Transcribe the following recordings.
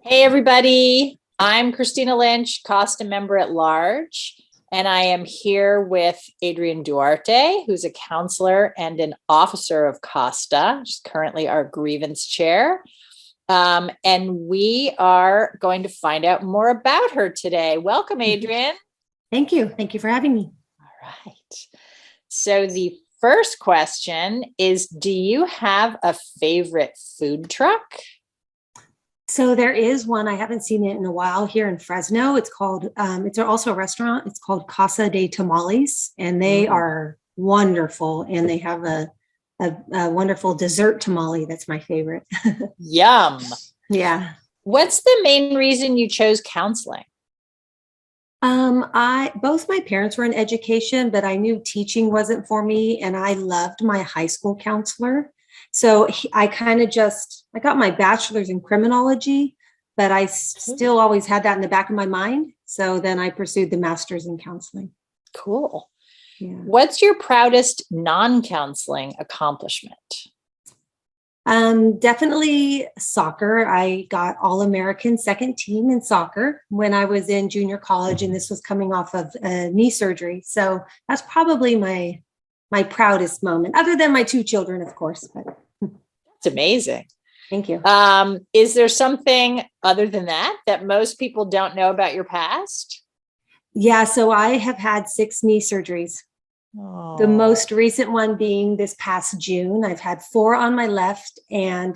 Hey, everybody. I'm Christina Lynch, COSTA member at large, and I am here with Adrienne Duarte, who's a counselor and an officer of COSTA. She's currently our Grievance Chair. And we are going to find out more about her today. Welcome, Adrienne. Thank you. Thank you for having me. All right. So the first question is, do you have a favorite food truck? So there is one, I haven't seen it in a while here in Fresno. It's called, it's also a restaurant. It's called Casa de Tamales, and they are wonderful. And they have a wonderful dessert tamale. That's my favorite. Yum. Yeah. What's the main reason you chose counseling? Both my parents were in education, but I knew teaching wasn't for me, and I loved my high school counselor. So I got my bachelor's in criminology, but I still always had that in the back of my mind. So then I pursued the master's in counseling. Cool. Yeah. What's your proudest non-counseling accomplishment? Definitely soccer. I got All-American second team in soccer when I was in junior college, and this was coming off of knee surgery. So that's probably my proudest moment, other than my two children, of course. But it's amazing. Thank you. Is there something other than that most people don't know about your past? Yeah, so I have had 6 knee surgeries. Oh. The most recent one being this past June. I've had 4 on my left and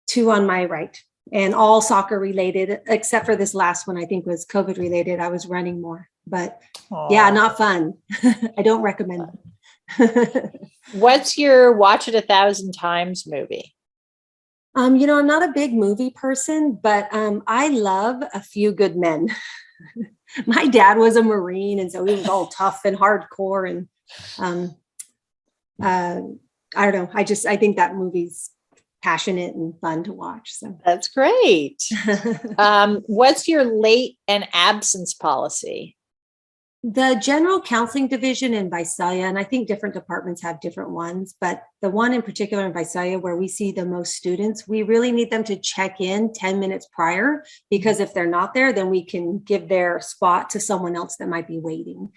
2 on my right, and all soccer related, except for this last one, I think was COVID related. I was running more, but yeah, not fun. I don't recommend it. What's your watch it 1,000 times movie? I'm not a big movie person, but I love A Few Good Men. My dad was a Marine, and so he was all tough and hardcore. And I don't know. I think that movie's passionate and fun to watch. So that's great. What's your late and absence policy? The general counseling division in Visalia, and I think different departments have different ones, but the one in particular in Visalia where we see the most students, we really need them to check in 10 minutes prior, because if they're not there, then we can give their spot to someone else that might be waiting.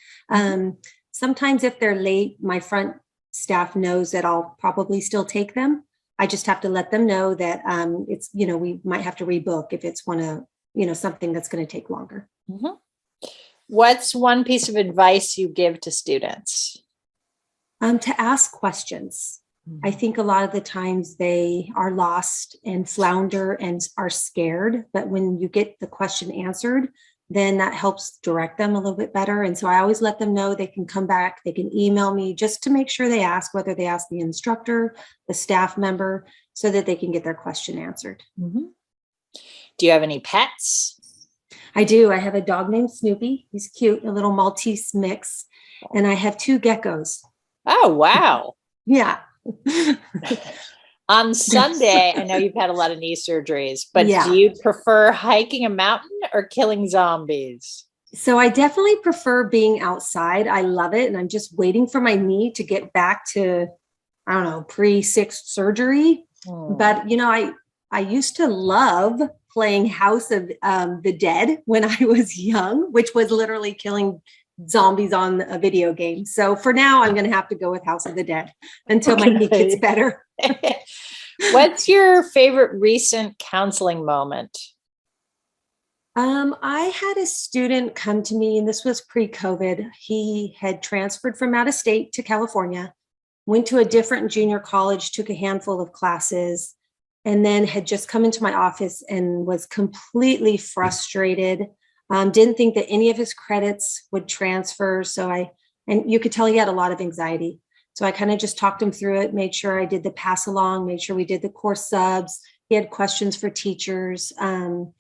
Sometimes if they're late, my front staff knows that I'll probably still take them. I just have to let them know that it's, we might have to rebook if it's something that's going to take longer. Mm-hmm. What's one piece of advice you give to students? To ask questions. I think a lot of the times they are lost and flounder and are scared, but when you get the question answered, then that helps direct them a little bit better. And so I always let them know they can come back, they can email me just to make sure they ask, whether they ask the instructor, the staff member, so that they can get their question answered. Mm-hmm. Do you have any pets? I do. I have a dog named Snoopy. He's cute, a little Maltese mix. And I have 2 geckos. Oh, wow. Yeah. On Sunday, I know you've had a lot of knee surgeries, but do you prefer hiking a mountain or killing zombies? So I definitely prefer being outside. I love it. And I'm just waiting for my knee to get back to, I don't know, pre-6th surgery. But, I used to love playing House of the Dead when I was young, which was literally killing zombies on a video game. So for now, I'm going to have to go with House of the Dead until my knee gets better. What's your favorite recent counseling moment? I had a student come to me, and this was pre-COVID. He had transferred from out of state to California, went to a different junior college, took a handful of classes, and then had just come into my office and was completely frustrated. Didn't think that any of his credits would transfer. And you could tell he had a lot of anxiety. So I kind of just talked him through it, made sure I did the pass along, made sure we did the course subs. He had questions for teachers. And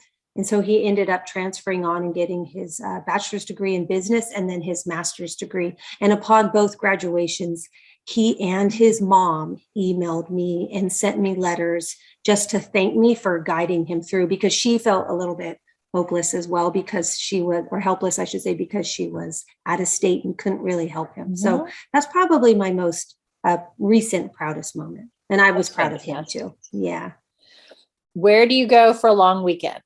so he ended up transferring on and getting his bachelor's degree in business and then his master's degree. And upon both graduations, he and his mom emailed me and sent me letters just to thank me for guiding him through, because she felt a little bit hopeless as well, because she was, or helpless, I should say, because she was out of state and couldn't really help him. Mm-hmm. So that's probably my most recent proudest moment. And I was That's proud of him fantastic. too. Yeah. Where do you go for a long weekend?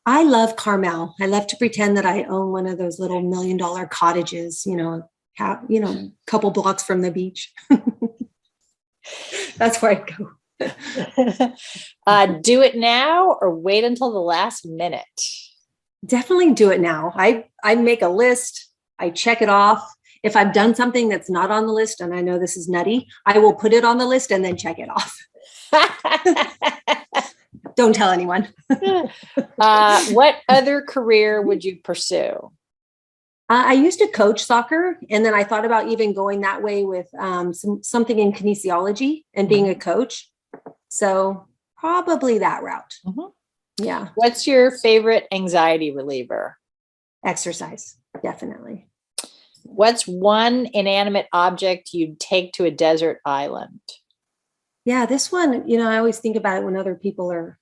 I love Carmel. I love to pretend that I own one of those little $1 million cottages, couple blocks from the beach. That's where I go. Do it now or wait until the last minute? Definitely do it now. I make a list. I check it off. If I've done something that's not on the list, and I know this is nutty, I will put it on the list and then check it off. Don't tell anyone. What other career would you pursue? I used to coach soccer, and then I thought about even going that way with something in kinesiology and being a coach. So probably that route. Mm-hmm. Yeah. What's your favorite anxiety reliever? Exercise, definitely. What's one inanimate object you'd take to a desert island? Yeah, this one, I always think about it when other people are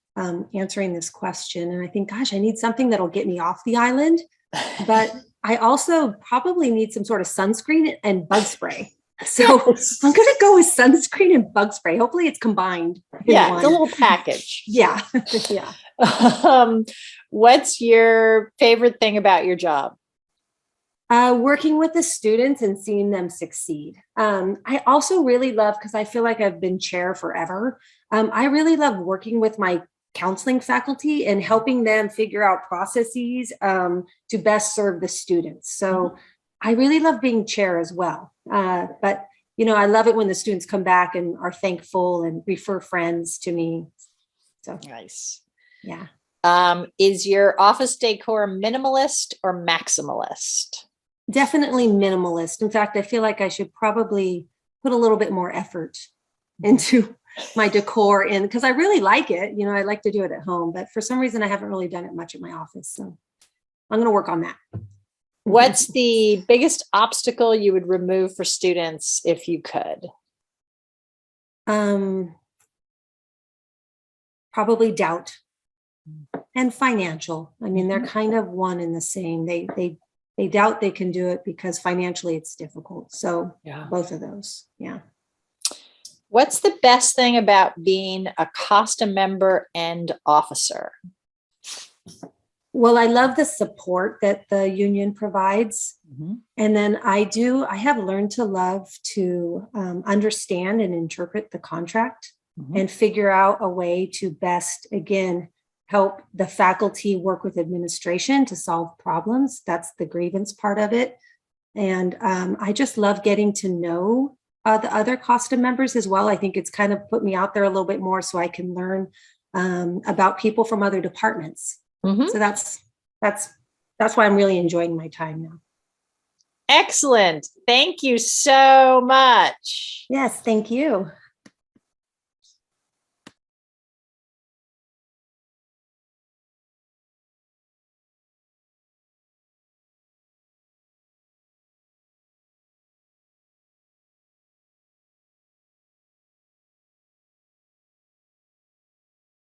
answering this question. And I think, gosh, I need something that'll get me off the island. But I also probably need some sort of sunscreen and bug spray. So Yes. I'm going to go with sunscreen and bug spray. Hopefully it's combined. Yeah, it's a little package. Yeah. Yeah. What's your favorite thing about your job? Working with the students and seeing them succeed. I also really love, because I feel like I've been chair forever. I really love working with my counseling faculty and helping them figure out processes to best serve the students. So I really love being chair as well. But, I love it when the students come back and are thankful and refer friends to me. So nice. Yeah. Is your office decor minimalist or maximalist? Definitely minimalist. In fact, I feel like I should probably put a little bit more effort into my decor in, because I really like it. I like to do it at home, but for some reason I haven't really done it much at my office. So I'm going to work on that. What's the biggest obstacle you would remove for students if you could? Probably doubt and financial. I mean, they're kind of one and the same. They doubt they can do it because financially it's difficult. So both of those. Yeah. What's the best thing about being a COSTA member and officer? Well, I love the support that the union provides. And then I have learned to love to understand and interpret the contract and figure out a way to best, again, help the faculty work with administration to solve problems. That's the grievance part of it. And I just love getting to know the other COSTA members as well. I think it's kind of put me out there a little bit more so I can learn about people from other departments. So that's why I'm really enjoying my time now. Excellent. Thank you so much. Yes, thank you.